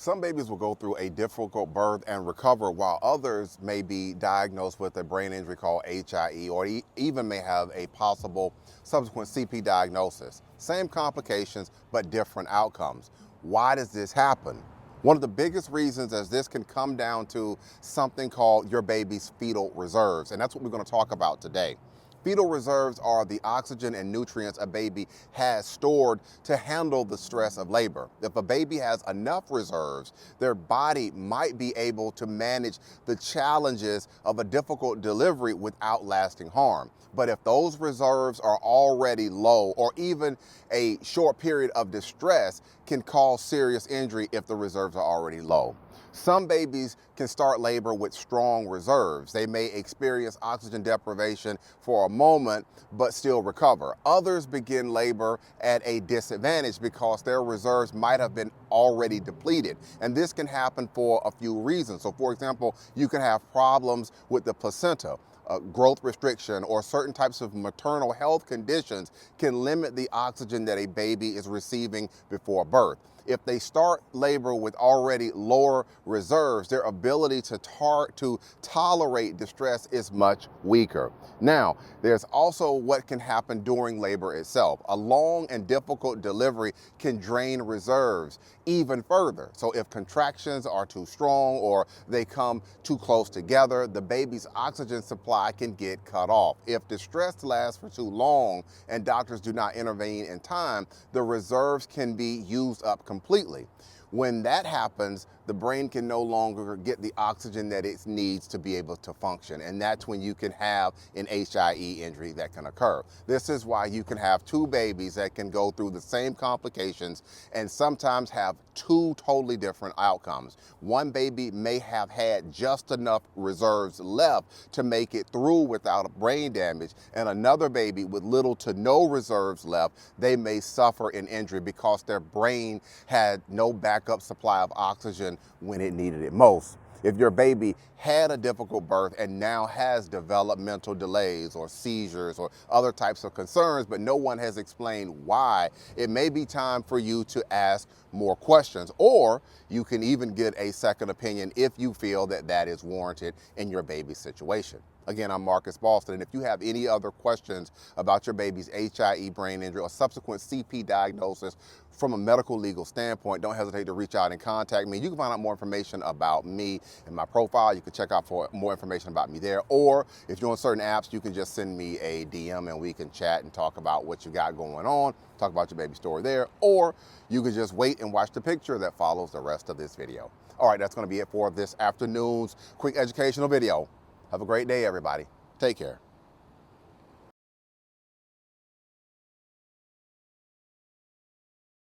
Some babies will go through a difficult birth and recover, while others may be diagnosed with a brain injury called HIE, or even may have a possible subsequent CP diagnosis. Same complications, but different outcomes. Why does this happen? One of the biggest reasons is this can come down to something called your baby's fetal reserves, and that's what we're going to talk about today. Fetal reserves are the oxygen and nutrients a baby has stored to handle the stress of labor. If a baby has enough reserves, their body might be able to manage the challenges of a difficult delivery without lasting harm. But if those reserves are already low, or even a short period of distress can cause serious injury if the reserves are already low. Some babies can start labor with strong reserves. They may experience oxygen deprivation for a moment, but still recover. Others begin labor at a disadvantage because their reserves might have been already depleted. And this can happen for a few reasons. So for example, you can have problems with the placenta. Growth restriction or certain types of maternal health conditions can limit the oxygen that a baby is receiving before birth. If they start labor with already lower reserves, their ability to tolerate distress is much weaker. Now, there's also what can happen during labor itself. A long and difficult delivery can drain reserves even further. So if contractions are too strong or they come too close together, the baby's oxygen supply can get cut off. If distress lasts for too long and doctors do not intervene in time, the reserves can be used up completely. When that happens, the brain can no longer get the oxygen that it needs to be able to function. And that's when you can have an HIE injury that can occur. This is why you can have two babies that can go through the same complications and sometimes have two totally different outcomes. One baby may have had just enough reserves left to make it through without brain damage, and another baby with little to no reserves left, they may suffer an injury because their brain had no backup supply of oxygen when it needed it most. If your baby had a difficult birth and now has developmental delays or seizures or other types of concerns, but no one has explained why, it may be time for you to ask more questions, or you can even get a second opinion if you feel that that is warranted in your baby's situation. Again, I'm Marcus Boston, and if you have any other questions about your baby's HIE brain injury or subsequent CP diagnosis from a medical legal standpoint, don't hesitate to reach out and contact me. You can find out more information about me in my profile. You can check out for more information about me there, or if you're on certain apps, you can just send me a DM and we can chat and talk about what you got going on, talk about your baby story there, or you can just wait and watch the picture that follows the rest of this video. All right, that's going to be it for this afternoon's quick educational video. Have a great day, everybody. Take care.